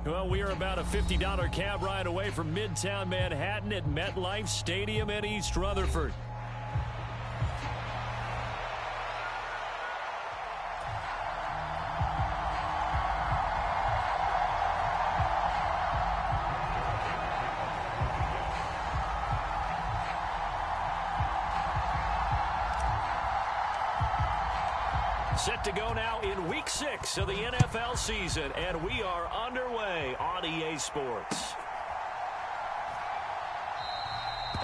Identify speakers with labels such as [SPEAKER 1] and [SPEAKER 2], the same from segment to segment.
[SPEAKER 1] Well, we are about a $50 cab ride away from Midtown Manhattan at MetLife Stadium in East Rutherford. Set to go now in Week 6 of the NFL season, and we are underway on EA Sports.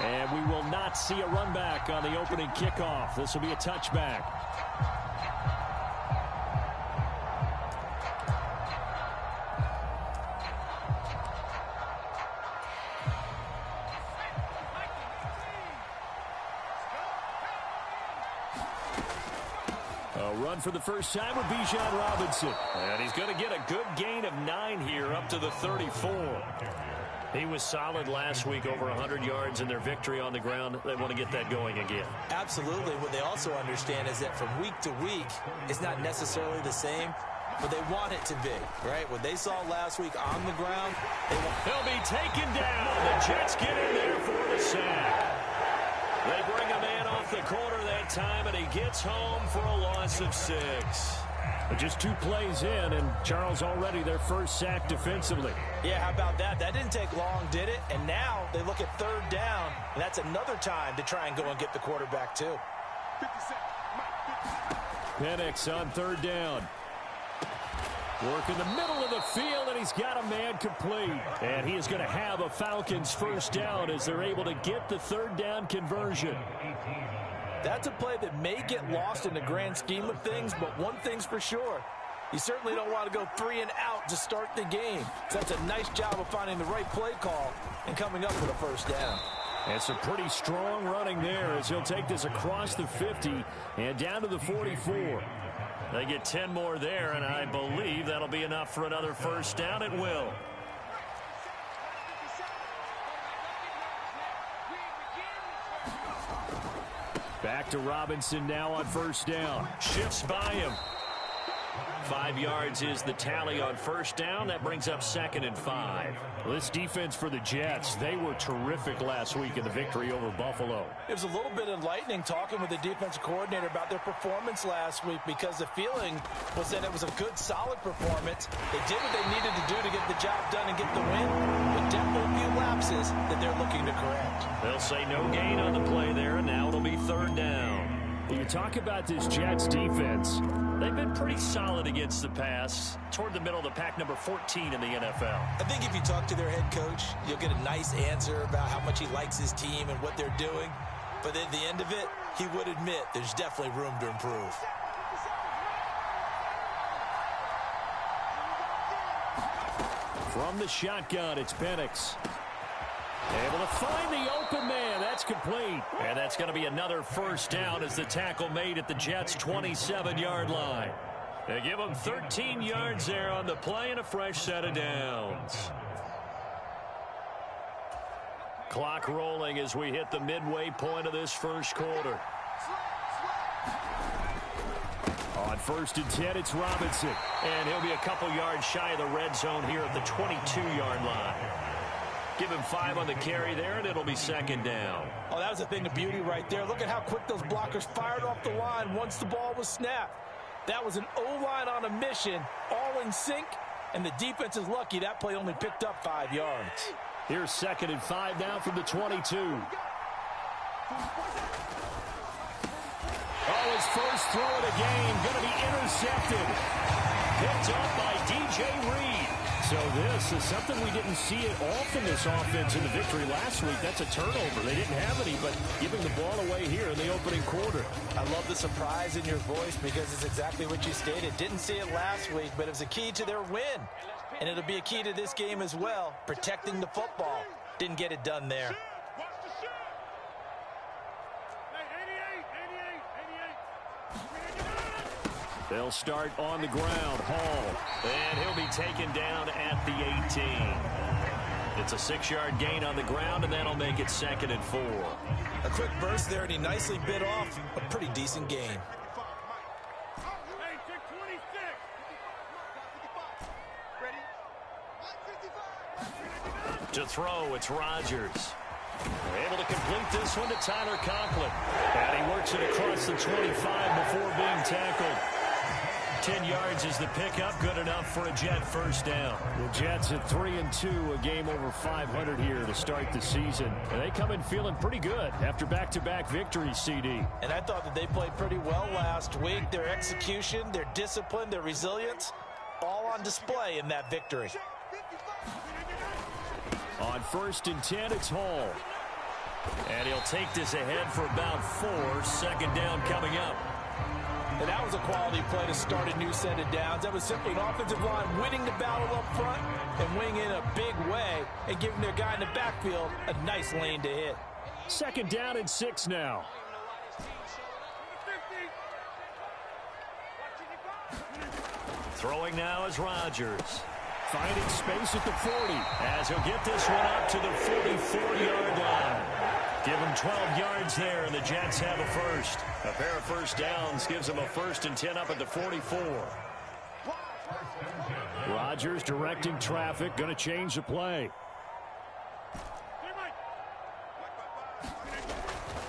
[SPEAKER 1] And we will not see a run back on the opening kickoff. This will be a touchback. Run for the first time with Bijan Robinson. And he's going to get a good gain of 9 here up to the 34. He was solid last week, over 100 yards in their victory on the ground. They want to get that going again. Absolutely. What they also understand is that from week to week, it's not necessarily the same, but they want it to be, right? What they saw last week on the ground, he'll be taken down. The Jets get in there for the sack. They bring a man off the corner that time, and he gets home for a loss of 6. Just 2 plays in, and Charles already their first sack defensively. Yeah, how about that? That didn't take long, did it? And now they look at 3rd down, and that's another time to try and go and get the quarterback, too. Penix on 3rd down. Work in the middle of the field, and he's got a man complete. And he is going to have a Falcons first down as they're able to get the 3rd down conversion. That's a play that may get lost in the grand scheme of things, but one thing's for sure. You certainly don't want to go 3 and out to start the game. So that's a nice job of finding the right play call and coming up with a first down. And some pretty strong running there as he'll take this across the 50 and down to the 44. They get 10 more there, and I believe that'll be enough for another first down. It will. Back to Robinson now on first down. Shifts by him. 5 yards is the tally on first down. That brings up 2nd and 5. Well, this defense for the Jets, they were terrific last week in the victory over Buffalo. It was a little bit enlightening talking with the defensive coordinator about their performance last week, because the feeling was that it was a good, solid performance. They did what they needed to do to get the job done and get the win, but definitely a few lapses that they're looking to correct. They'll say no gain on the play there, and now it'll be 3rd down. When you talk about this Jets defense, they've been pretty solid against the pass, toward the middle of the pack, number 14 in the NFL. I think if you talk to their head coach, you'll get a nice answer about how much he likes his team and what they're doing. But at the end of it, he would admit there's definitely room to improve. From the shotgun, it's Penix. Able to find the open man. That's complete. And that's going to be another first down as the tackle made at the Jets' 27-yard line. They give them 13 yards there on the play and a fresh set of downs. Clock rolling as we hit the midway point of this first quarter. On 1st and 10, it's Robinson. And he'll be a couple yards shy of the red zone here at the 22-yard line. Give him 5 on the carry there, and it'll be 2nd down. Oh, that was a thing of beauty right there. Look at how quick those blockers fired off the line once the ball was snapped. That was an O-line on a mission, all in sync, and the defense is lucky that play only picked up 5 yards. Here's 2nd and 5 now from the 22. Oh, his first throw of the game, going to be intercepted. Picked up by DJ Reed. So this is something we didn't see it often, this offense in the victory last week. That's a turnover. They didn't have any, but giving the ball away here in the opening quarter. I love the surprise in your voice because it's exactly what you stated. Didn't see it last week, but it was a key to their win. And it'll be a key to this game as well, protecting the football. Didn't get it done there. They'll start on the ground. Hall. And he'll be taken down at the 18. It's a 6-yard gain on the ground, and that'll make it 2nd and 4. A quick burst there, and he nicely bit off a pretty decent gain. To throw, it's Rodgers. Able to complete this one to Tyler Conklin. And he works it across the 25 before being tackled. 10 yards is the pickup, good enough for a Jet first down. The Jets at 3-2, a game over 500 here to start the season. And they come in feeling pretty good after back-to-back victories, CD.
[SPEAKER 2] And I thought that they played pretty well last week. Their execution, their discipline, their resilience, all on display in that victory.
[SPEAKER 1] On 1st and 10, it's Hall. And he'll take this ahead for about 4. Second down coming up.
[SPEAKER 2] And that was a quality play to start a new set of downs. That was simply an offensive line winning the battle up front and winning in a big way and giving their guy in the backfield a nice lane to hit.
[SPEAKER 1] Second down and 6 now. Throwing now is Rodgers. Finding space at the 40 as he'll get this one up to the 44-yard line. Give him 12 yards there, and the Jets have a first. A pair of first downs gives them a 1st and 10 up at the 44. Rodgers directing traffic, going to change the play.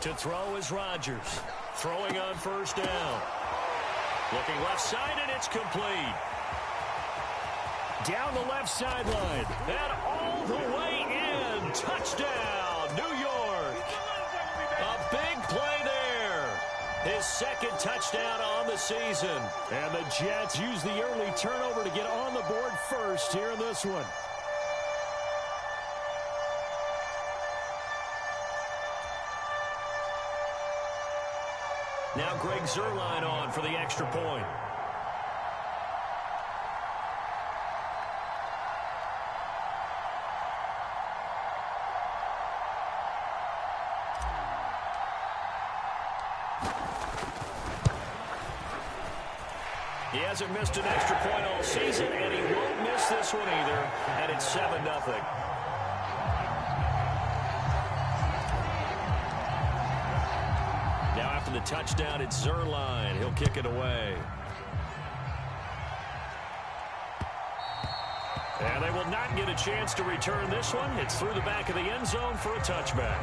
[SPEAKER 1] To throw is Rodgers. Throwing on 1st down. Looking left side, and it's complete. Down the left sideline. And all the way in. Touchdown, New York. A big play there. His 2nd touchdown on the season. And the Jets use the early turnover to get on the board first here in this one. Now Greg Zuerlein on for the extra point. He hasn't missed an extra point all season, and he won't miss this one either, and it's 7-0. Now after the touchdown, it's Zuerlein. He'll kick it away. And they will not get a chance to return this one. It's through the back of the end zone for a touchback.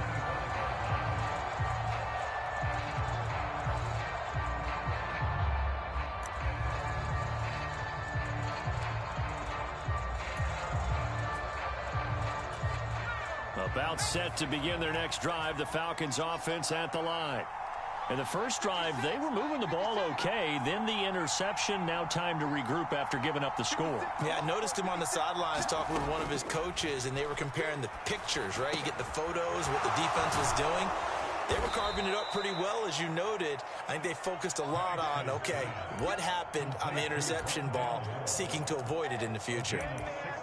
[SPEAKER 1] About set to begin their next drive, the Falcons offense at the line. In the first drive, they were moving the ball okay. Then the interception. Now time to regroup after giving up the score.
[SPEAKER 2] Yeah, I noticed him on the sidelines talking with one of his coaches, and they were comparing the pictures, right? You get the photos, what the defense was doing. They were carving it up pretty well, as you noted. I think they focused a lot on, okay, what happened on the interception ball, seeking to avoid it in the future.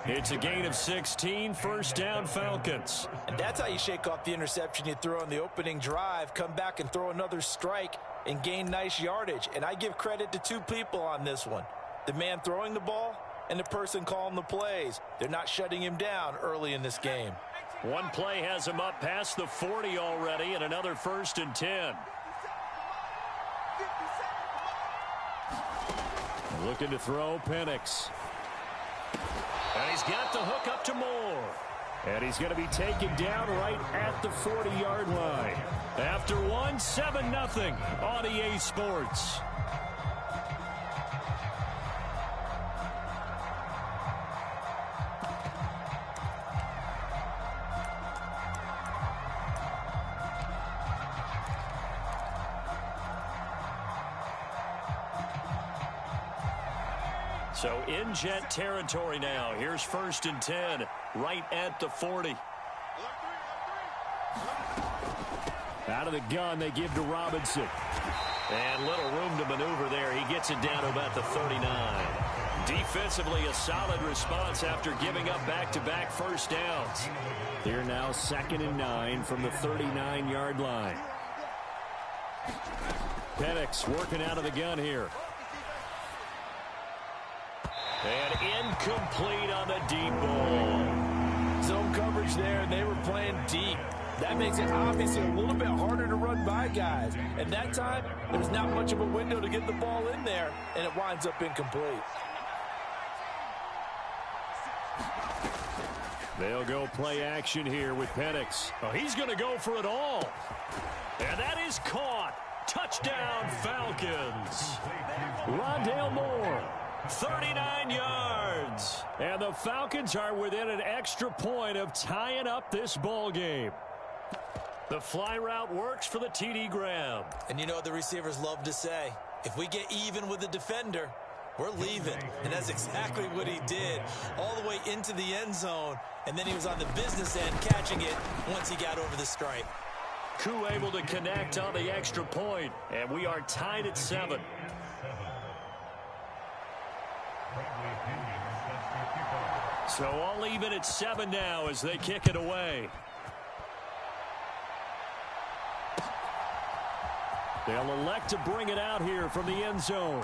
[SPEAKER 1] It's a gain of 16, 1st down Falcons.
[SPEAKER 2] And that's how you shake off the interception you throw on the opening drive, come back and throw another strike and gain nice yardage. And I give credit to 2 people on this one. The man throwing the ball and the person calling the plays. They're not shutting him down early in this game.
[SPEAKER 1] One play has him up past the 40 already, and another 1st and 10. Looking to throw, Penix. And he's got the hook up to Moore. And he's going to be taken down right at the 40-yard line. After 7-0 on EA Sports. So in Jet territory now. Here's 1st and 10, right at the 40. Out of the gun, they give to Robinson. And little room to maneuver there. He gets it down to about the 39. Defensively, a solid response after giving up back-to-back first downs. They're now 2nd and 9 from the 39-yard line. Penix working out of the gun here. And incomplete on the deep ball.
[SPEAKER 2] Zone coverage there, and they were playing deep. That makes it obviously a little bit harder to run by guys. And that time, there's not much of a window to get the ball in there, and it winds up incomplete.
[SPEAKER 1] They'll go play action here with Penix. Oh, he's going to go for it all. And that is caught. Touchdown, Falcons. Rondale Moore, 39 yards. And the Falcons are within an extra point of tying up this ball game. The fly route works for the TD grab.
[SPEAKER 2] And you know what the receivers love to say? If we get even with the defender, we're leaving. And that's exactly what he did, all the way into the end zone. And then he was on the business end catching it once he got over the stripe.
[SPEAKER 1] Koo able to connect on the extra point, and we are tied at 7. So all even at 7 now as they kick it away. They'll elect to bring it out here from the end zone.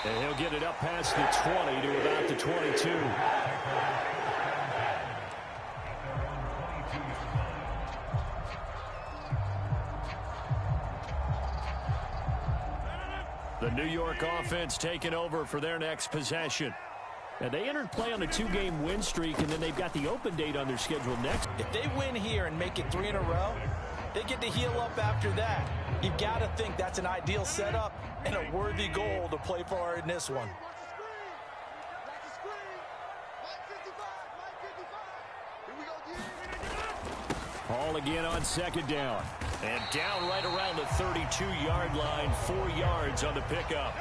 [SPEAKER 1] And he'll get it up past the 20 to about the 22. The New York offense taking over for their next possession. Now, they entered play on a 2-game win streak, and then they've got the open date on their schedule next.
[SPEAKER 2] If they win here and make it 3 in a row, they get to heal up after that. You've got to think that's an ideal setup and a worthy goal to play for in this one.
[SPEAKER 1] Hall again on second down. And down right around the 32-yard line, 4 yards on the pickup.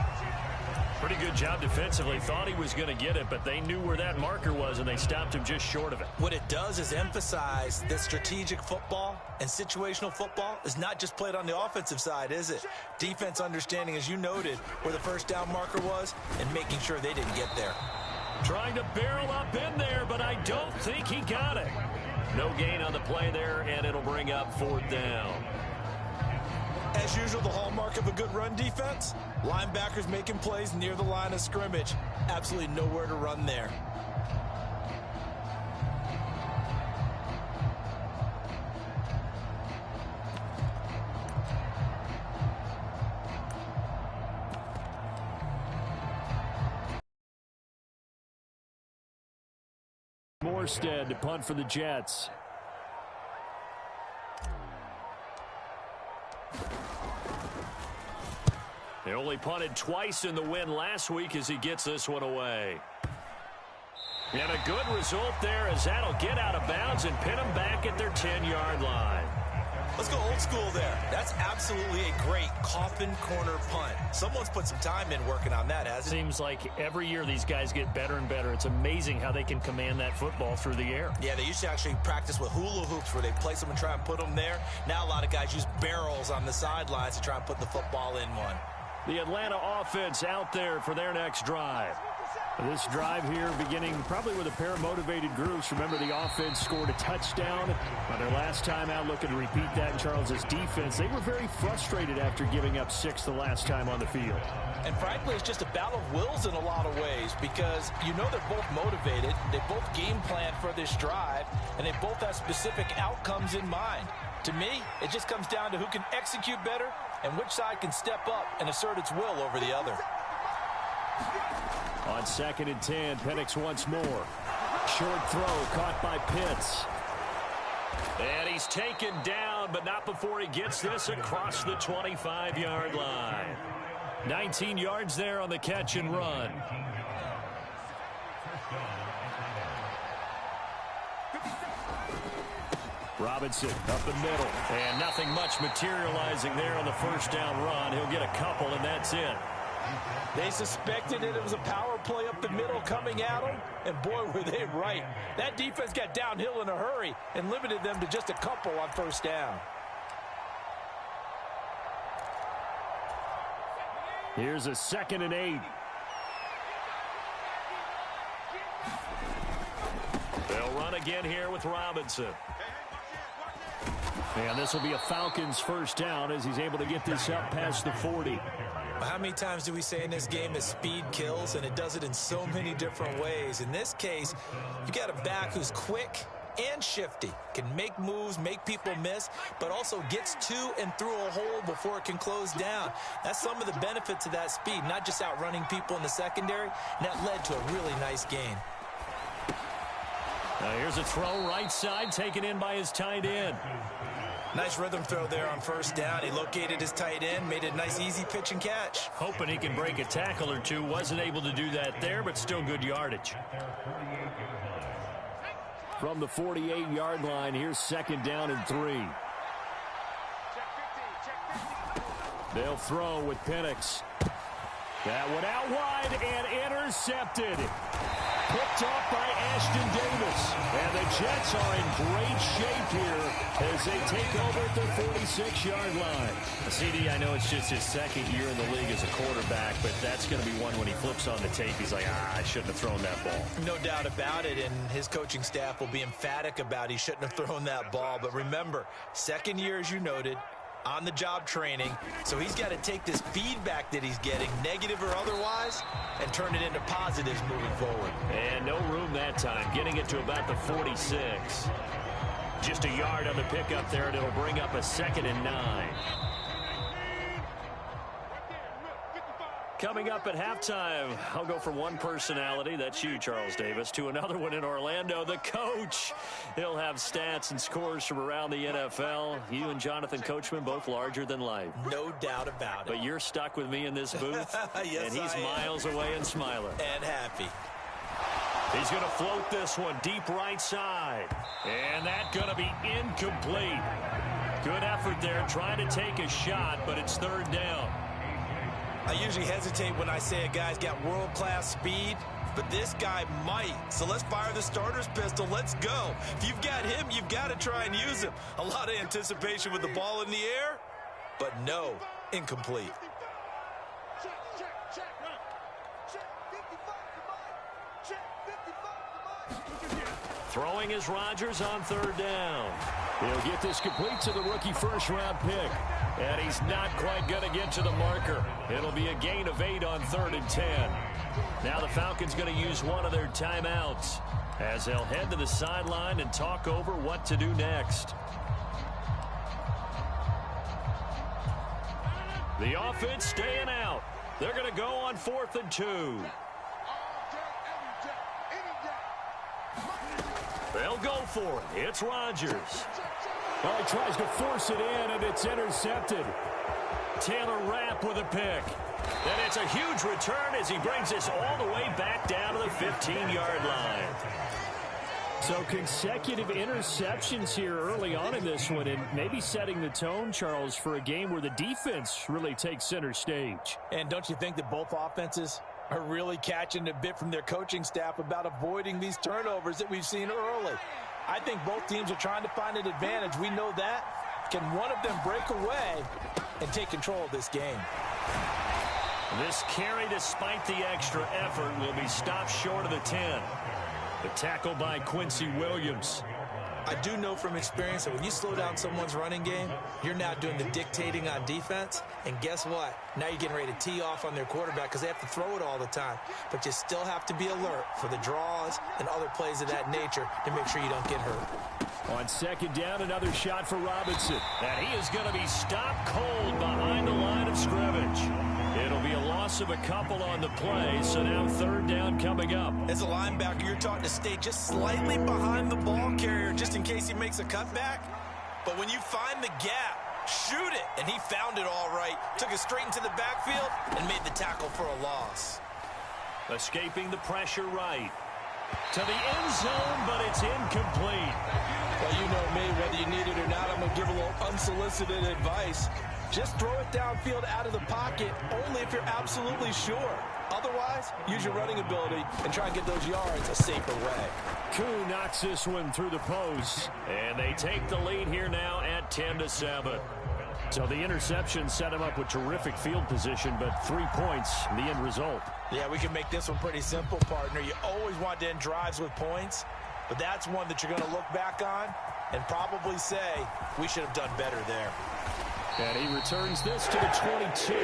[SPEAKER 1] Pretty good job defensively. Thought he was going to get it, but they knew where that marker was, and they stopped him just short of it.
[SPEAKER 2] What it does is emphasize that strategic football and situational football is not just played on the offensive side, is it? Defense understanding, as you noted, where the first down marker was and making sure they didn't get there.
[SPEAKER 1] Trying to barrel up in there, but I don't think he got it. No gain on the play there, and it'll bring up 4th down.
[SPEAKER 2] As usual, the hallmark of a good run defense, linebackers making plays near the line of scrimmage. Absolutely nowhere to run there.
[SPEAKER 1] Morstead to punt for the Jets. They only punted twice in the win last week as he gets this one away. And a good result there as that'll get out of bounds and pin them back at their 10-yard line.
[SPEAKER 2] Let's go old school there. That's absolutely a great coffin corner punt. Someone's put some time in working on that, hasn't it?
[SPEAKER 1] Seems like every year these guys get better and better. It's amazing how they can command that football through the air.
[SPEAKER 2] Yeah, they used to actually practice with hula hoops where they place them and try and put them there. Now a lot of guys use barrels on the sidelines to try and put the football in one.
[SPEAKER 1] The Atlanta offense out there for their next drive. This drive here beginning probably with a pair of motivated groups. Remember, the offense scored a touchdown on their last time out, looking to repeat that in Charles's defense. They were very frustrated after giving up 6 the last time on the field.
[SPEAKER 2] And frankly, it's just a battle of wills in a lot of ways because you know they're both motivated. They both game plan for this drive, and they both have specific outcomes in mind. To me, it just comes down to who can execute better and which side can step up and assert its will over the other.
[SPEAKER 1] On 2nd and 10, Penix once more. Short throw caught by Pitts. And he's taken down, but not before he gets this across the 25-yard line. 19 yards there on the catch and run. Robinson up the middle. And nothing much materializing there on the first down run. He'll get a couple, and that's it.
[SPEAKER 2] They suspected it was a power play up the middle coming at them, and boy, were they right. That defense got downhill in a hurry and limited them to just a couple on first down.
[SPEAKER 1] Here's a 2nd and 8. They'll run again here with Robinson. And this will be a Falcons first down as he's able to get this up past the 40.
[SPEAKER 2] How many times do we say in this game that speed kills, and it does it in so many different ways? In this case, you got a back who's quick and shifty, can make moves, make people miss, but also gets to and through a hole before it can close down. That's some of the benefits of that speed, not just outrunning people in the secondary, and that led to a really nice gain.
[SPEAKER 1] Here's a throw right side, taken in by his tight end.
[SPEAKER 2] Nice rhythm throw there on first down. He located his tight end, made a nice easy pitch and catch.
[SPEAKER 1] Hoping he can break a tackle or two. Wasn't able to do that there, but still good yardage. From the 48-yard line, here's 2nd down and 3. They'll throw with Penix. That one out wide and intercepted. Picked off by Ashton Davis. And the Jets are in great shape here as they take over at their 46-yard line. CD, I know it's just his 2nd year in the league as a quarterback, but that's going to be one when he flips on the tape. He's like, I shouldn't have thrown that ball.
[SPEAKER 2] No doubt about it, and his coaching staff will be emphatic about he shouldn't have thrown that ball. But remember, 2nd year, as you noted, on-the-job training, so he's got to take this feedback that he's getting, negative or otherwise, and turn it into positives moving forward.
[SPEAKER 1] And no room that time, getting it to about the 46. Just a yard on the pickup there, and it'll bring up a 2nd and 9. Coming up at halftime, I'll go from one personality, that's you, Charles Davis, to another one in Orlando, the coach. He'll have stats and scores from around the NFL. You and Jonathan Coachman, both larger than life.
[SPEAKER 2] No doubt about it.
[SPEAKER 1] But you're stuck with me in this booth,
[SPEAKER 2] yes,
[SPEAKER 1] and he's miles away and smiling.
[SPEAKER 2] And happy.
[SPEAKER 1] He's going to float this one deep right side. And that's going to be incomplete. Good effort there, trying to take a shot, but it's 3rd down.
[SPEAKER 2] I usually hesitate when I say a guy's got world-class speed, but this guy might. So let's fire the starter's pistol. Let's go. If you've got him, you've got to try and use him. A lot of anticipation with the ball in the air, but no, incomplete.
[SPEAKER 1] Throwing is Rodgers on 3rd down. He'll get this complete to the rookie first-round pick. And he's not quite going to get to the marker. It'll be a gain of 8 on 3rd and 10. Now the Falcons going to use one of their timeouts as they'll head to the sideline and talk over what to do next. The offense staying out. They're going to go on 4th and 2. They'll go for it. It's Rodgers. Well, he tries to force it in, and it's intercepted. Taylor Rapp with a pick. And it's a huge return as he brings this all the way back down to the 15-yard line. So consecutive interceptions here early on in this one, and maybe setting the tone, Charles, for a game where the defense really takes center stage.
[SPEAKER 2] And don't you think that both offenses are really catching a bit from their coaching staff about avoiding these turnovers that we've seen early? I think both teams are trying to find an advantage. We know that. Can one of them break away and take control of this game?
[SPEAKER 1] This carry, despite the extra effort, will be stopped short of the 10. The tackle by Quincy Williams.
[SPEAKER 2] I do know from experience that when you slow down someone's running game, you're now doing the dictating on defense. And guess what? Now you're getting ready to tee off on their quarterback because they have to throw it all the time. But you still have to be alert for the draws and other plays of that nature to make sure you don't get hurt.
[SPEAKER 1] On 2nd down, another shot for Robinson. And he is going to be stopped cold behind the line of scrimmage. It'll be a loss of a couple on the play, so now 3rd down coming up.
[SPEAKER 2] As a linebacker, you're taught to stay just slightly behind the ball carrier just in case he makes a cutback. But when you find the gap, shoot it. And he found it all right. Took it straight into the backfield and made the tackle for a loss.
[SPEAKER 1] Escaping the pressure right. To the end zone, but it's incomplete.
[SPEAKER 2] Well, you know me, whether you need it or not, I'm going to give a little unsolicited advice. Just throw it downfield out of the pocket only if you're absolutely sure. Otherwise, use your running ability and try and get those yards a safer way.
[SPEAKER 1] Koo knocks this one through the post. And they take the lead here now at 10-7. So the interception set him up with terrific field position, but 3 points, the end result.
[SPEAKER 2] Yeah, we can make this one pretty simple, partner. You always want to end drives with points, but that's one that you're going to look back on and probably say, we should have done better there.
[SPEAKER 1] And he returns this to the 22.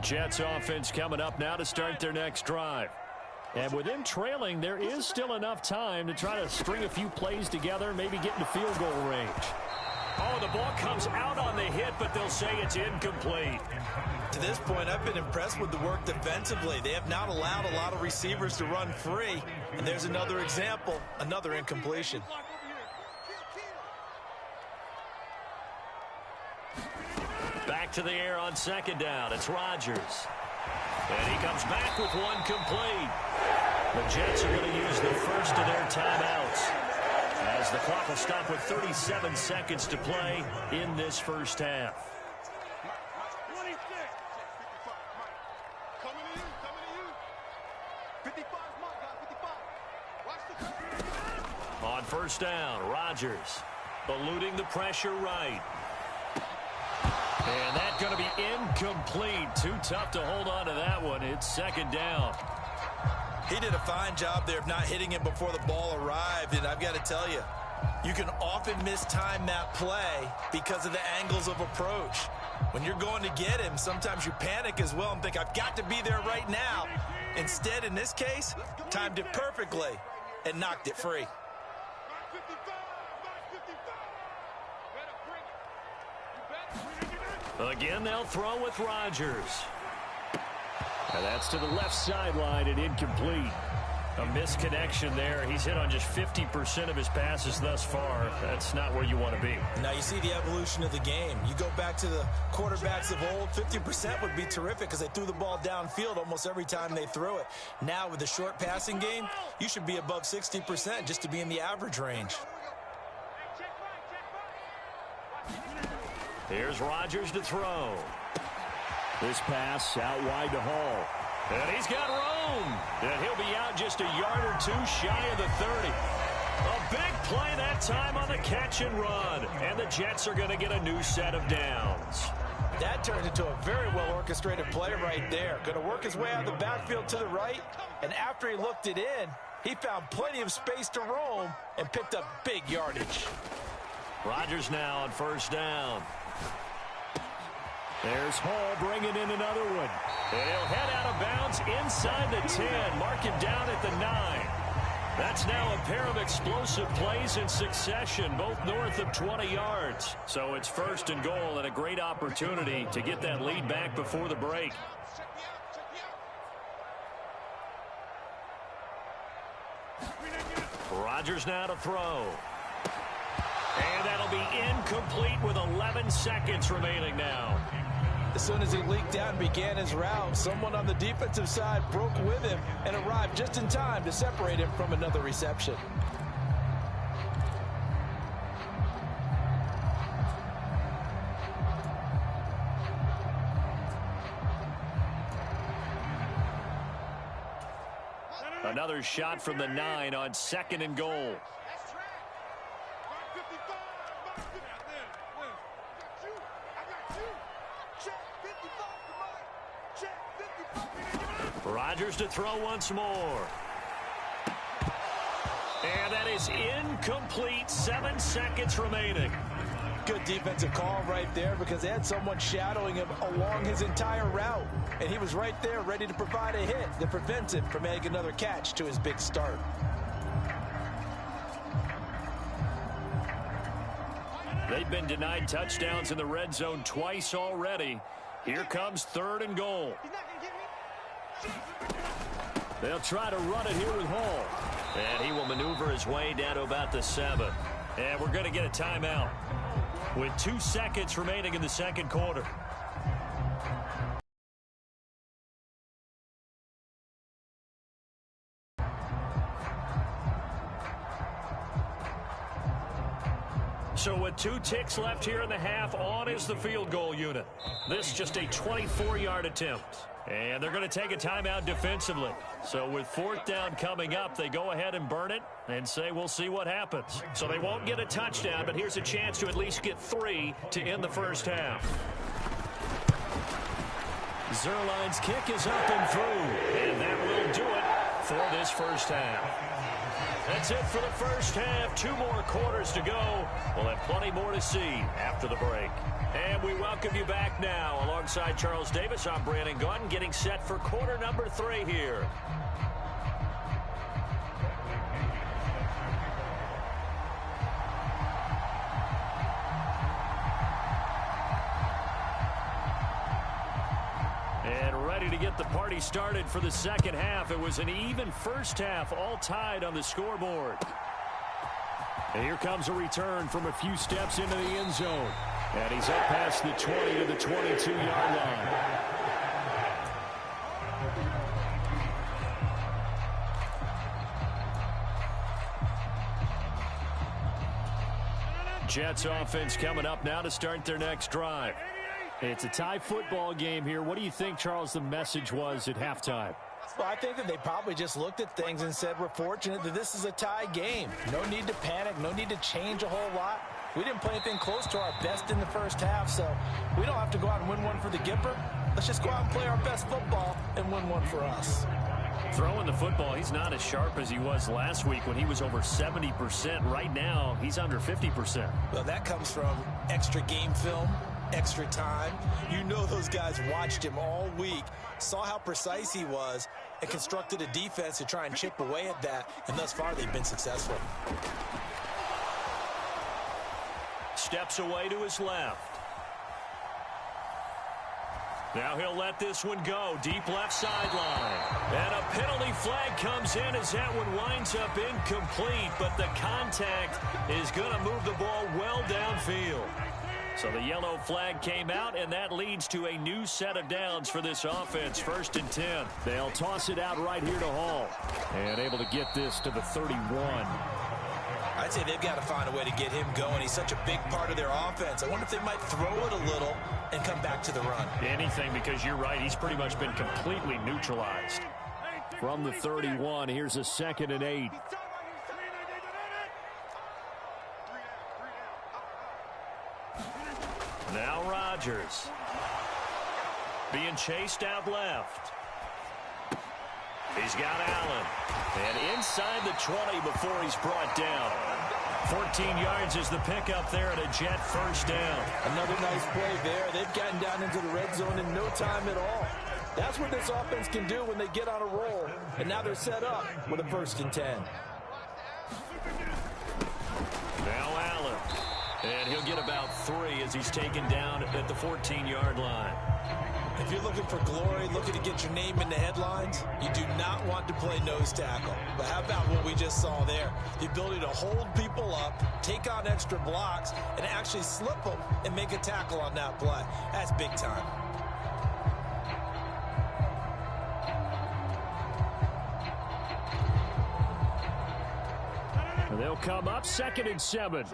[SPEAKER 1] Jets offense coming up now to start their next drive. And with them trailing, there is still enough time to try to string a few plays together, maybe get into field goal range. Oh, the ball comes out on the hit, but they'll say it's incomplete.
[SPEAKER 2] To this point, I've been impressed with the work defensively. They have not allowed a lot of receivers to run free. And there's another example, another incompletion.
[SPEAKER 1] Back to the air on second down. It's Rodgers. And he comes back with one complete. The Jets are going to use the first of their timeouts, as the clock will stop with 37 seconds to play in this first half. On first down, Rodgers eluding the pressure right. And that's going to be incomplete. Too tough to hold on to that one. It's second down.
[SPEAKER 2] He did a fine job there of not hitting him before the ball arrived. And I've got to tell you, you can often mistime that play because of the angles of approach. When you're going to get him, sometimes you panic as well and think, I've got to be there right now. Instead, in this case, timed it perfectly and knocked it free.
[SPEAKER 1] Again, they'll throw with Rodgers. And that's to the left sideline and incomplete. A misconnection there. He's hit on just 50% of his passes thus far. That's not where you want to be.
[SPEAKER 2] Now you see the evolution of the game. You go back to the quarterbacks of old, 50% would be terrific because they threw the ball downfield almost every time they threw it. Now with the short passing game, you should be above 60% just to be in the average range.
[SPEAKER 1] Here's Rodgers to throw. This pass out wide to Hall. And he's got room. And he'll be out just a yard or two shy of the 30. A big play that time on the catch and run. And the Jets are going to get a new set of downs.
[SPEAKER 2] That turned into a very well-orchestrated play right there. Going to work his way out of the backfield to the right. And after he looked it in, he found plenty of space to roam and picked up big yardage.
[SPEAKER 1] Rodgers now on first down. There's Hall bringing in another one. And he'll head out of bounds inside the 10. Mark him down at the 9. That's now a pair of explosive plays in succession, both north of 20 yards. So it's first and goal and a great opportunity to get that lead back before the break. Rodgers now to throw. And that'll be incomplete with 11 seconds remaining now.
[SPEAKER 2] As soon as he leaked out and began his route, someone on the defensive side broke with him and arrived just in time to separate him from another reception.
[SPEAKER 1] Another shot from the 9 on second and goal. Rodgers to throw once more. And that is incomplete. 7 seconds remaining.
[SPEAKER 2] Good defensive call right there because they had someone shadowing him along his entire route. And he was right there ready to provide a hit that prevents him from making another catch to his big start.
[SPEAKER 1] They've been denied touchdowns in the red zone twice already. Here comes third and goal. They'll try to run it here with Hall. And he will maneuver his way down to about the 7. And we're going to get a timeout with 2 seconds remaining in the second quarter. So with 2 ticks left here in the half, on is the field goal unit. This just a 24-yard attempt. And they're going to take a timeout defensively. So with 4th down coming up, they go ahead and burn it and say we'll see what happens. So they won't get a touchdown, but here's a chance to at least get 3 to end the first half. Zuerlein's kick is up and through. And that will do it for this first half. That's it for the first half. 2 more quarters to go. We'll have plenty more to see after the break. And we welcome you back now. Alongside Charles Davis, I'm Brandon Gaudin, getting set for quarter number 3 here. And ready to get the party started for the second half. It was an even first half, all tied on the scoreboard. And here comes a return from a few steps into the end zone. And he's up past the 20 to the 22-yard line. Jets offense coming up now to start their next drive. It's a tie football game here. What do you think, Charles, the message was at halftime?
[SPEAKER 2] Well, I think that they probably just looked at things and said, we're fortunate that this is a tie game. No need to panic, no need to change a whole lot. We didn't play anything close to our best in the first half, so we don't have to go out and win one for the Gipper. Let's just go out and play our best football and win one for us.
[SPEAKER 1] Throwing the football, he's not as sharp as he was last week when he was over 70%. Right now, he's under 50%.
[SPEAKER 2] Well, that comes from extra game film, extra time. You know those guys watched him all week, saw how precise he was, and constructed a defense to try and chip away at that, and thus far they've been successful.
[SPEAKER 1] Steps away to his left. Now he'll let this one go. Deep left sideline. And a penalty flag comes in as that one winds up incomplete, but the contact is going to move the ball well downfield. So the yellow flag came out, and that leads to a new set of downs for this offense. 1st and 10. They'll toss it out right here to Hall. And able to get this to the 31.
[SPEAKER 2] I'd say they've got to find a way to get him going. He's such a big part of their offense. I wonder if they might throw it a little and come back to the run.
[SPEAKER 1] Anything, because you're right. He's pretty much been completely neutralized. From the 31, here's a 2nd and 8. Now Rodgers. Being chased out left. He's got Allen. And inside the 20 before he's brought down. 14 yards is the pickup there at a Jet first down.
[SPEAKER 2] Another nice play there. They've gotten down into the red zone in no time at all. That's what this offense can do when they get on a roll. And now they're set up with a 1st and 10.
[SPEAKER 1] Now Allen. And he'll get about 3 as he's taken down at the 14-yard line.
[SPEAKER 2] If you're looking for glory, looking to get your name in the headlines, you do not want to play nose tackle. But how about what we just saw there? The ability to hold people up, take on extra blocks, and actually slip them and make a tackle on that play. That's big time.
[SPEAKER 1] And they'll come up 2nd and 7.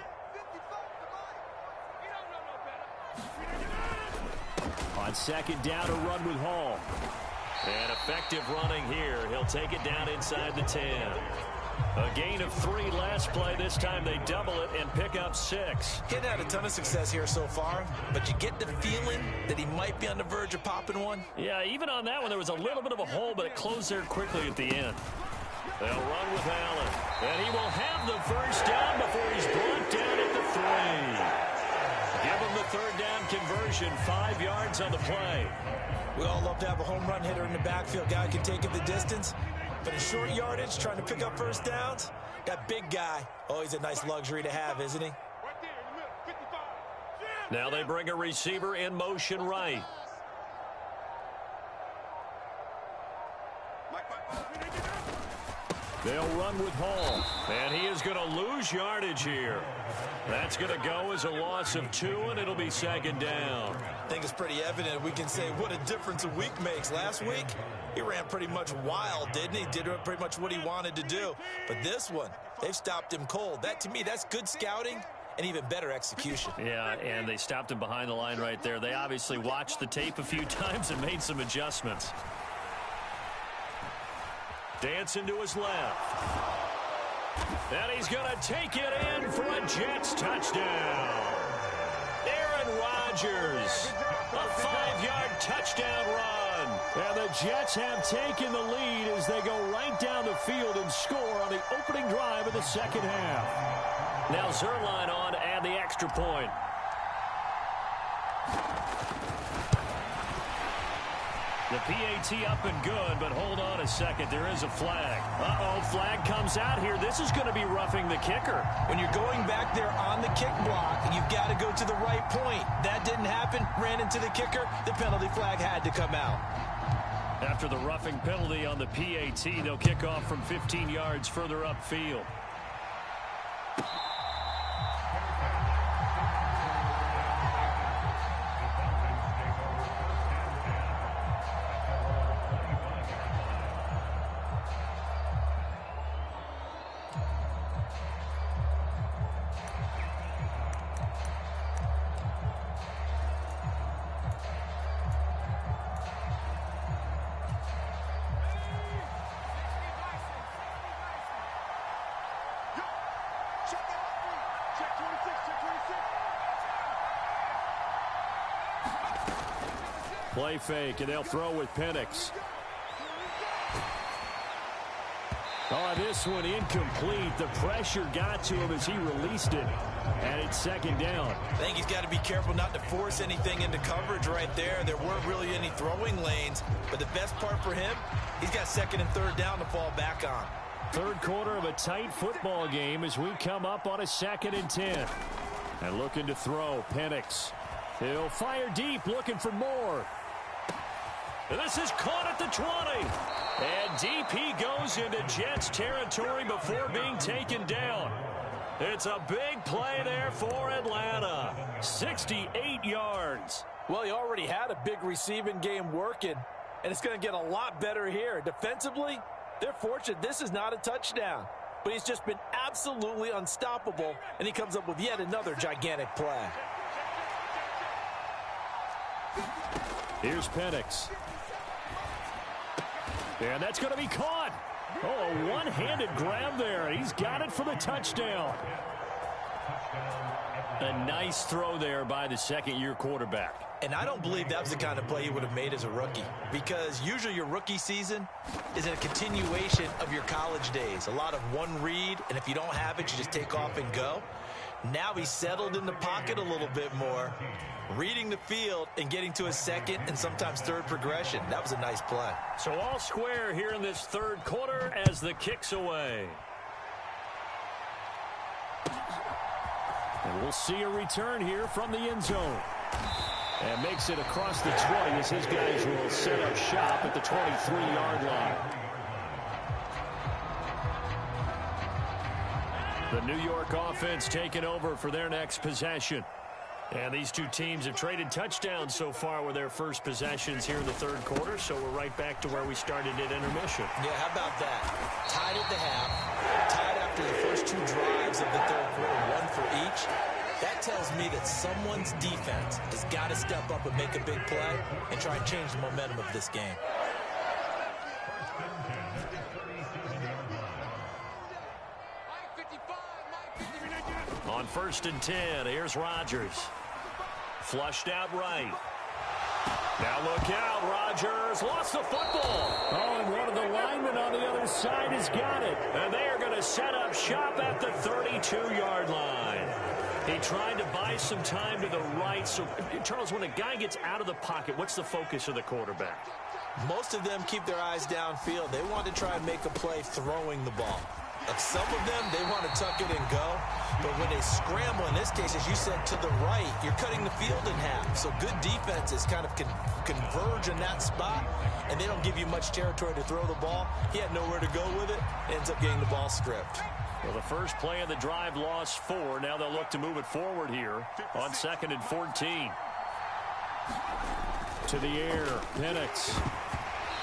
[SPEAKER 1] On 2nd down, a run with Hall. And effective running here. He'll take it down inside the 10. A gain of 3 last play. This time they double it and pick up 6.
[SPEAKER 2] He's had a ton of success here so far, but you get the feeling that he might be on the verge of popping one.
[SPEAKER 1] Yeah, even on that one, there was a little bit of a hole, but it closed there quickly at the end. They'll run with Allen. And he will have the first down before he's brought down at the 3. Give him the 3rd down conversion, 5 yards on the play.
[SPEAKER 2] We all love to have a home run hitter in the backfield. Guy can take it the distance. But in short yardage, trying to pick up first downs, that big guy, oh, he's a nice luxury to have, isn't he?
[SPEAKER 1] Now they bring a receiver in motion right. They'll run with Hall. And he is going to lose yardage here. That's going to go as a loss of 2, and it'll be 2nd down.
[SPEAKER 2] I think it's pretty evident. We can say what a difference a week makes. Last week, he ran pretty much wild, didn't he? Did pretty much what he wanted to do. But this one, they've stopped him cold. That, to me, that's good scouting and even better execution.
[SPEAKER 1] Yeah, and they stopped him behind the line right there. They obviously watched the tape a few times and made some adjustments. Dancing to his left. And he's going to take it in for a Jets touchdown. Aaron Rodgers, a 5-yard touchdown run. And the Jets have taken the lead as they go right down the field and score on the opening drive of the second half. Now Zuerlein on to add the extra point. The PAT up and good, but hold on a second. There is a flag. Uh-oh, flag comes out here. This is going to be roughing the kicker.
[SPEAKER 2] When you're going back there on the kick block, you've got to go to the right point. That didn't happen. Ran into the kicker. The penalty flag had to come out.
[SPEAKER 1] After the roughing penalty on the PAT, they'll kick off from 15 yards further upfield. Play fake, and they'll throw with Penix. Oh, this one incomplete. The pressure got to him as he released it. And it's second down.
[SPEAKER 2] I think he's got to be careful not to force anything into coverage right there. There weren't really any throwing lanes. But the best part for him, he's got second and third down to fall back on.
[SPEAKER 1] Third quarter of a tight football game as we come up on a 2nd and 10. And looking to throw, Penix. He'll fire deep, looking for more. This is caught at the 20. And deep he goes into Jets territory before being taken down. It's a big play there for Atlanta. 68 yards.
[SPEAKER 2] Well, he already had a big receiving game working, and it's going to get a lot better here. Defensively, they're fortunate this is not a touchdown. But he's just been absolutely unstoppable, and he comes up with yet another gigantic play.
[SPEAKER 1] Here's Penix. And that's going to be caught. Oh, a one-handed grab there. He's got it for the touchdown. A nice throw there by the second-year quarterback.
[SPEAKER 2] And I don't believe that was the kind of play he would have made as a rookie, because usually your rookie season is a continuation of your college days. A lot of one read, and if you don't have it, you just take off and go. Now he's settled in the pocket a little bit more, reading the field and getting to a second and sometimes third progression. That was a nice play.
[SPEAKER 1] So all square here in this third quarter as the kick's away. And we'll see a return here from the end zone. And makes it across the 20 as his guys will set up shop at the 23-yard line. The New York offense taking over for their next possession. And these two teams have traded touchdowns so far with their first possessions here in the third quarter, so we're right back to where we started at intermission.
[SPEAKER 2] Yeah, how about that? Tied at the half, tied after the first two drives of the third quarter, one for each. That tells me that someone's defense has got to step up and make a big play and try and change the momentum of this game.
[SPEAKER 1] On 1st and 10, here's Rodgers. Flushed out right. Now look out, Rodgers lost the football. Oh, and one of the linemen on the other side has got it. And they are going to set up shop at the 32-yard line. He tried to buy some time to the right. So, Charles, when a guy gets out of the pocket, what's the focus of the quarterback?
[SPEAKER 2] Most of them keep their eyes downfield. They want to try and make a play throwing the ball. Some of them, they want to tuck it and go. But when they scramble, in this case, as you said, to the right, you're cutting the field in half. So good defenses kind of converge in that spot, and they don't give you much territory to throw the ball. He had nowhere to go with it. Ends up getting the ball stripped.
[SPEAKER 1] Well, the first play of the drive lost 4. Now they'll look to move it forward here on 2nd and 14. To the air, Penix.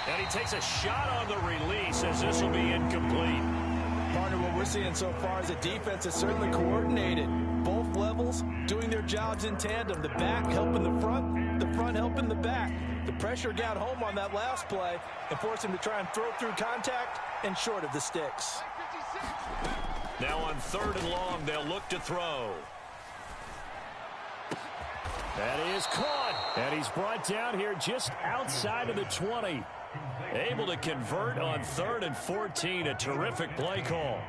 [SPEAKER 1] And he takes a shot on the release as this will be incomplete.
[SPEAKER 2] Partner, what we're seeing so far is the defense is certainly coordinated. Both levels doing their jobs in tandem. The back helping the front helping the back. The pressure got home on that last play and forced him to try and throw through contact and short of the sticks.
[SPEAKER 1] Now on 3rd and long, they'll look to throw. That is caught. And he's brought down here just outside of the 20. Able to convert on 3rd and 14. A terrific play call.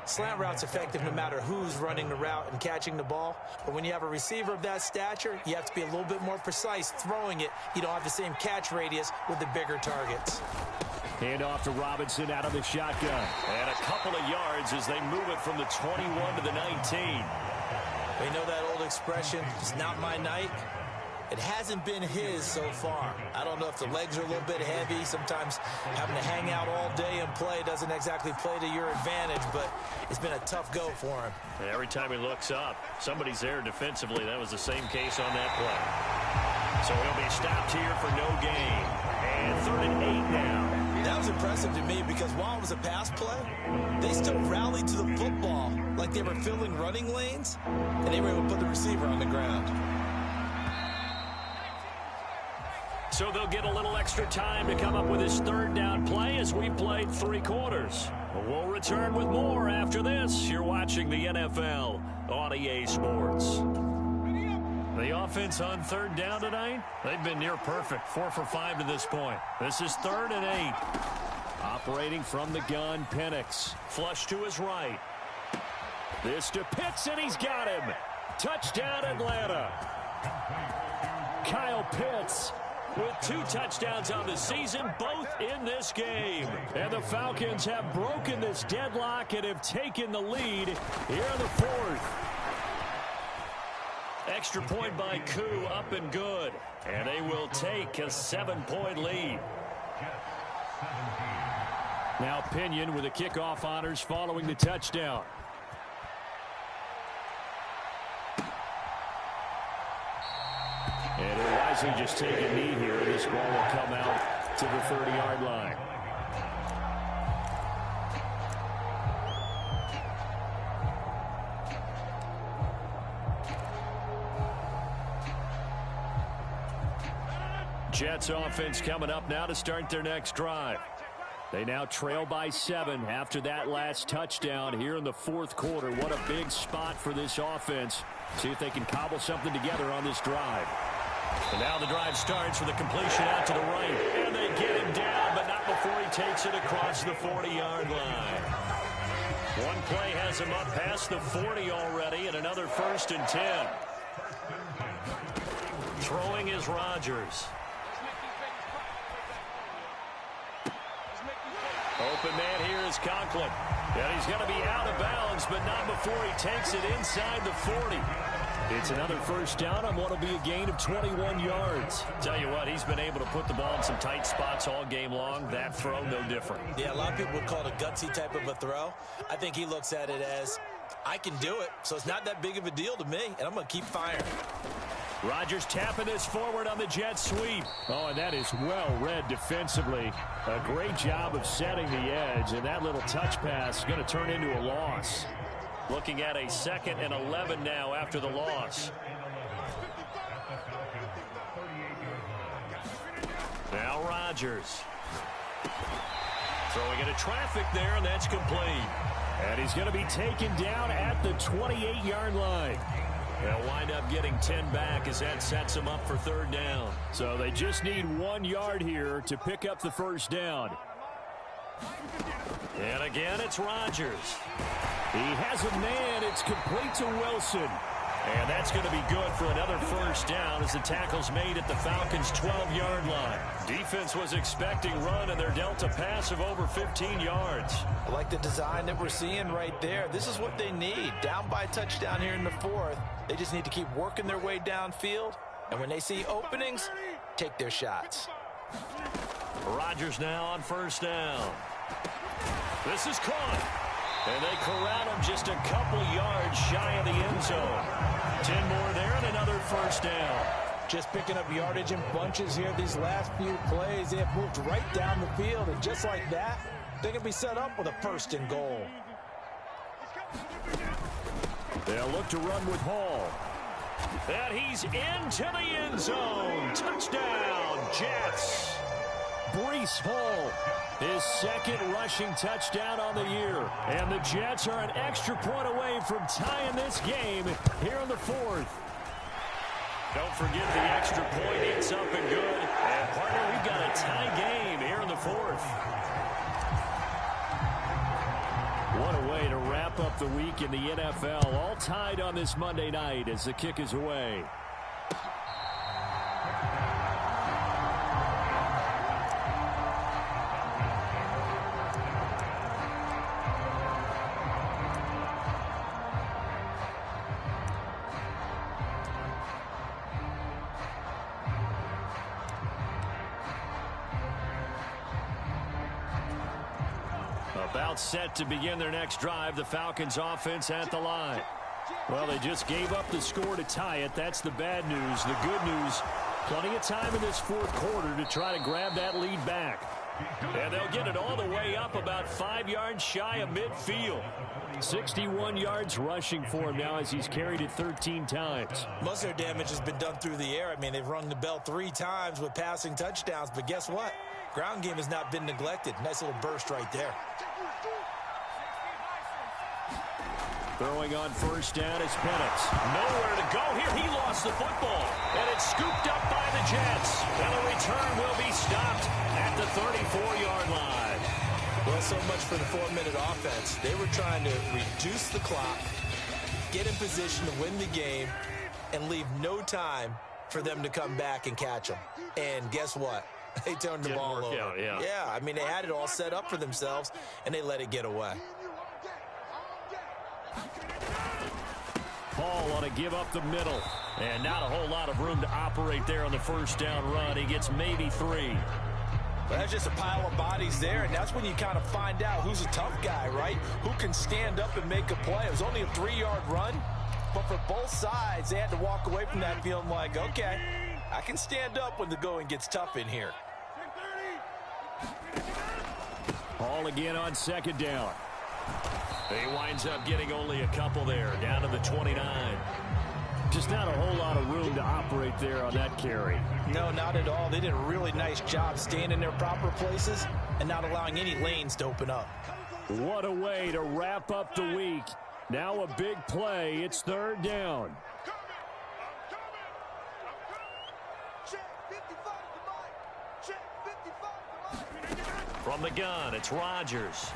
[SPEAKER 2] Slant route's effective no matter who's running the route and catching the ball. But when you have a receiver of that stature, you have to be a little bit more precise throwing it. You don't have the same catch radius with the bigger targets.
[SPEAKER 1] Hand off to Robinson out of the shotgun. And a couple of yards as they move it from the 21 to the 19.
[SPEAKER 2] We know that old expression, it's not my night. It hasn't been his so far. I don't know if the legs are a little bit heavy. Sometimes having to hang out all day and play doesn't exactly play to your advantage, but it's been a tough go for him.
[SPEAKER 1] And every time he looks up, somebody's there defensively. That was the same case on that play. So he'll be stopped here for no gain. And 3rd and 8 now.
[SPEAKER 2] That was impressive to me because while it was a pass play, they still rallied to the football like they were filling running lanes, and they were able to put the receiver on the ground.
[SPEAKER 1] So they'll get a little extra time to come up with his 3rd down play as we played 3 quarters. We'll return with more after this. You're watching the NFL on EA Sports. The offense on 3rd down tonight, they've been near perfect. 4 for 5 to this point. This is 3rd and 8. Operating from the gun, Penix. Flush to his right. This to Pitts, and he's got him. Touchdown, Atlanta. Kyle Pitts with 2 touchdowns on the season, both in this game. And the Falcons have broken this deadlock and have taken the lead here in the 4th. Extra point by Koo, up and good. And they will take a 7-point lead. Now Pinion with the kickoff honors following the touchdown. And he'll wisely just take a knee here. This ball will come out to the 30-yard line. Jets offense coming up now to start their next drive. They now trail by 7 after that last touchdown here in the 4th quarter. What a big spot for this offense. See if they can cobble something together on this drive. And now the drive starts with a completion out to the right. And they get him down, but not before he takes it across the 40-yard line. One play has him up past the 40 already, and another 1st and 10. Throwing is Rodgers. Open man here is Conklin. And he's going to be out of bounds, but not before he takes it inside the 40. It's another 1st down on what will be a gain of 21 yards. Tell you what, he's been able to put the ball in some tight spots all game long. That throw, no different.
[SPEAKER 2] Yeah, a lot of people would call it a gutsy type of a throw. I think he looks at it as, I can do it, so it's not that big of a deal to me, and I'm going to keep firing.
[SPEAKER 1] Rodgers tapping this forward on the jet sweep. Oh, and that is well read defensively. A great job of setting the edge, and that little touch pass is going to turn into a loss. Looking at a 2nd and 11 now after the loss. Now Rodgers. Throwing into traffic there, and that's complete. And he's going to be taken down at the 28-yard line. They'll wind up getting 10 back as that sets them up for 3rd down. So they just need 1 yard here to pick up the 1st down. And again, it's Rodgers. He has a man. It's complete to Wilson. And that's going to be good for another 1st down as the tackle's made at the Falcons' 12-yard line. Defense was expecting run, and they're dealt a pass of over 15 yards.
[SPEAKER 2] I like the design that we're seeing right there. This is what they need. Down by a touchdown here in the 4th. They just need to keep working their way downfield. And when they see openings, take their shots.
[SPEAKER 1] Rodgers now on 1st down. This is caught. And they corral him just a couple yards shy of the end zone. 10 more there and another 1st down.
[SPEAKER 2] Just picking up yardage in bunches here these last few plays. They have moved right down the field, and just like that, they can be set up with a 1st and goal.
[SPEAKER 1] They'll look to run with Hall. And he's into the end zone. Touchdown, Jets. Breece Hall, his 2nd rushing touchdown on the year. And the Jets are an extra point away from tying this game here in the 4th. Don't forget the extra point. It's up and good. And, partner, we've got a tie game here in the fourth. What a way to wrap up the week in the NFL. All tied on this Monday night as the kick is away. About set to begin their next drive. The Falcons offense at the line. Well, they just gave up the score to tie it. That's the bad news. The good news, plenty of time in this fourth quarter to try to grab that lead back. And they'll get it all the way up about 5 yards shy of midfield. 61 yards rushing for him now as he's carried it 13 times.
[SPEAKER 2] Most of their damage has been done through the air. I mean, they've rung the bell 3 times with passing touchdowns. But guess what? Ground game has not been neglected. Nice little burst right there.
[SPEAKER 1] Throwing on first down is Penix. Nowhere to go here. He lost the football. And it's scooped up by the Jets. And the return will be stopped at the 34-yard line.
[SPEAKER 2] Well, so much for the 4-minute offense. They were trying to reduce the clock, get in position to win the game, and leave no time for them to come back and catch them. And guess what? They turned the ball over. Yeah, I mean, they had it all set up for themselves, and they let it get away.
[SPEAKER 1] Paul want to give up the middle. And not a whole lot of room to operate there on the first down run. He gets maybe 3.
[SPEAKER 2] Well, that's just a pile of bodies there, and that's when you kind of find out who's a tough guy, right? Who can stand up and make a play. It was only a 3-yard run, but for both sides, they had to walk away from that feeling like, okay, I can stand up when the going gets tough in here.
[SPEAKER 1] Paul again on second down. He winds up getting only a couple there, down to the 29. Just not a whole lot of room to operate there on that carry.
[SPEAKER 2] No, not at all. They did a really nice job staying in their proper places and not allowing any lanes to open up.
[SPEAKER 1] What a way to wrap up the week. Now a big play. It's third down. From the gun, it's Rodgers.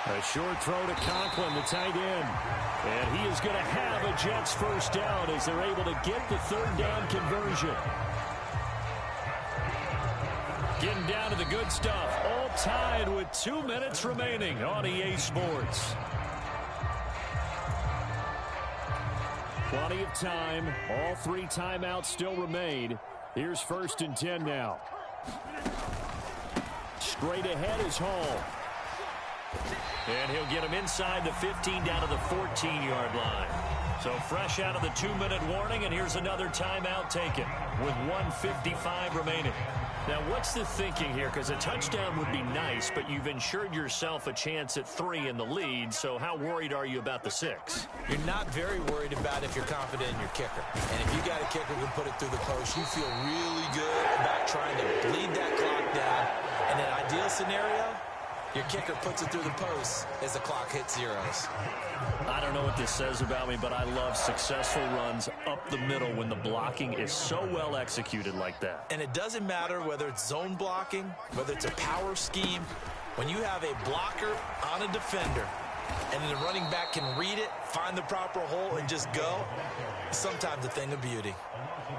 [SPEAKER 1] A short throw to Conklin, the tight end. And he is going to have a Jets first down as they're able to get the third down conversion. Getting down to the good stuff. All tied with 2 minutes remaining on EA Sports. Plenty of time. All 3 timeouts still remain. Here's first and 10 now. Straight ahead is Hall. And he'll get him inside the 15 down to the 14-yard line. So fresh out of the 2-minute warning, and here's another timeout taken with 1:55 remaining. Now, what's the thinking here? Because a touchdown would be nice, but you've ensured yourself a chance at 3 in the lead, so how worried are you about the 6?
[SPEAKER 2] You're not very worried about if you're confident in your kicker. And if you got a kicker who can put it through the post, you feel really good about trying to bleed that clock down. In an ideal scenario, your kicker puts it through the post as the clock hits zeros.
[SPEAKER 1] I don't know what this says about me, but I love successful runs up the middle when the blocking is so well executed like that.
[SPEAKER 2] And it doesn't matter whether it's zone blocking, whether it's a power scheme. When you have a blocker on a defender and then the running back can read it, find the proper hole, and just go, sometimes a thing of beauty.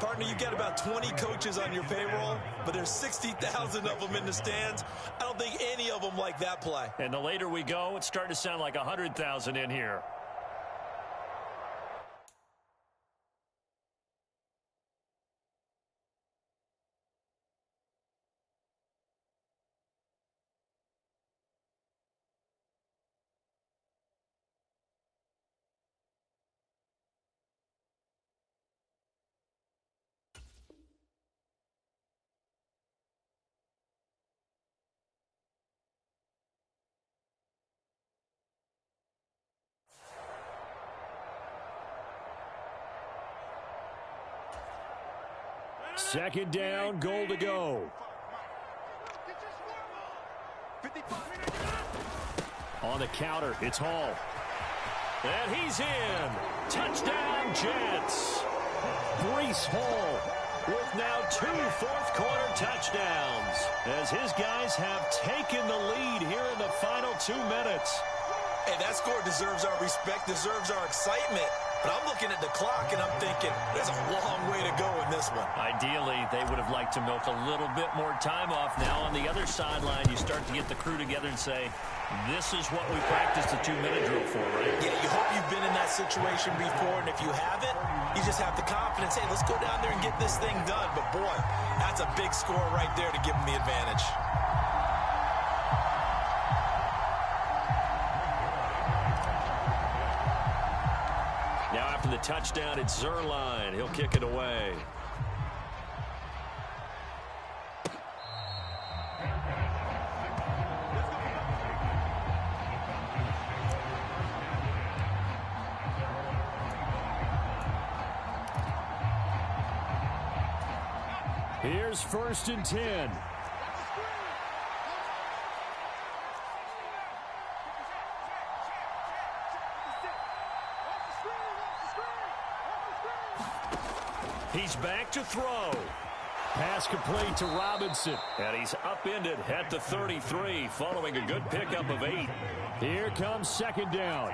[SPEAKER 2] Partner, you've got about 20 coaches on your payroll, but there's 60,000 of them in the stands. I don't think any of them like that play.
[SPEAKER 1] And the later we go, it's starting to sound like 100,000 in here. Second down, goal to go. On the counter, it's Hall. And he's in. Touchdown, Jets. Breece Hall with now 2 fourth-quarter touchdowns as his guys have taken the lead here in the final 2 minutes.
[SPEAKER 2] Hey, that score deserves our respect, deserves our excitement. But I'm looking at the clock, and I'm thinking, there's a long way to go in this one.
[SPEAKER 1] Ideally, they would have liked to milk a little bit more time off. Now, on the other sideline, you start to get the crew together and say, this is what we practiced the 2-minute drill for, right?
[SPEAKER 2] Yeah, you hope you've been in that situation before, and if you haven't, you just have the confidence, hey, let's go down there and get this thing done. But, boy, that's a big score right there to give them the advantage.
[SPEAKER 1] Now after the touchdown, it's Zuerlein. He'll kick it away. Here's 1st and 10. He's back to throw. Pass complete to Robinson. And he's upended at the 33 following a good pickup of 8. Here comes 2nd down.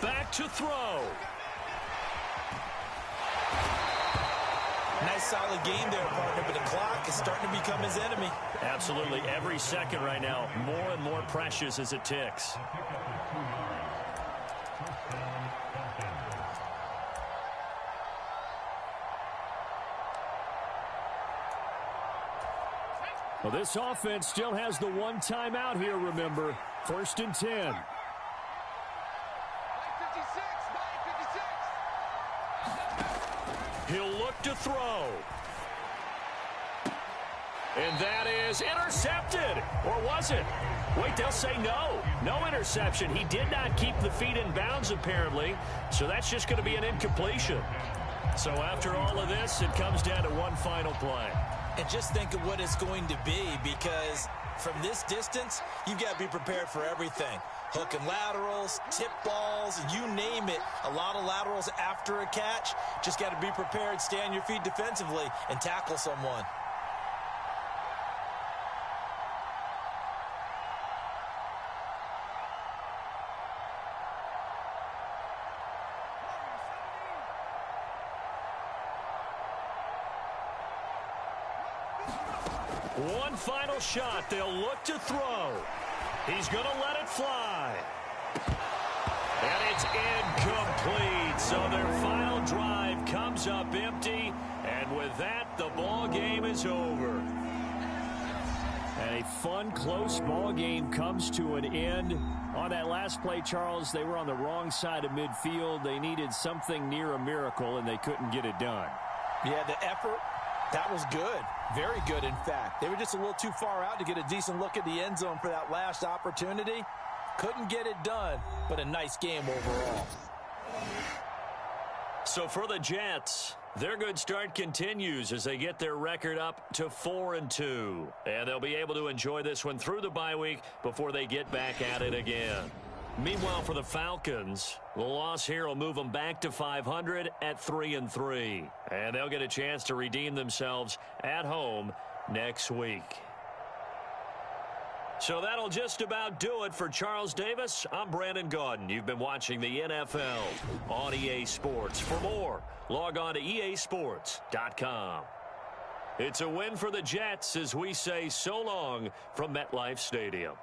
[SPEAKER 1] Back to throw.
[SPEAKER 2] Nice solid game there, partner, but the clock is starting to become his enemy.
[SPEAKER 1] Absolutely. Every second right now, more and more precious as it ticks. Well, this offense still has the 1 timeout here, remember. 1st and 10. He'll look to throw. And that is intercepted. Or was it? Wait, they'll say no. No interception. He did not keep the feet in bounds, apparently. So that's just going to be an incompletion. So after all of this, it comes down to one final play.
[SPEAKER 2] And just think of what it's going to be, because from this distance, you've got to be prepared for everything. Hook and laterals, tip balls, you name it. A lot of laterals after a catch. Just got to be prepared, stay on your feet defensively, and tackle someone.
[SPEAKER 1] One final shot. They'll look to throw. He's going to let it fly. And it's incomplete. So their final drive comes up empty. And with that, the ball game is over. And a fun, close ball game comes to an end. On that last play, Charles, they were on the wrong side of midfield. They needed something near a miracle, and they couldn't get it done.
[SPEAKER 2] Yeah, the effort, that was good. Very good, in fact. They were just a little too far out to get a decent look at the end zone for that last opportunity. Couldn't get it done, but a nice game overall.
[SPEAKER 1] So for the Jets, their good start continues as they get their record up to 4-2. And they'll be able to enjoy this one through the bye week before they get back at it again. Meanwhile, for the Falcons, the loss here will move them back to 500 at 3-3. And they'll get a chance to redeem themselves at home next week. So that'll just about do it for Charles Davis. I'm Brandon Gaudin. You've been watching the NFL on EA Sports. For more, log on to easports.com. It's a win for the Jets as we say so long from MetLife Stadium.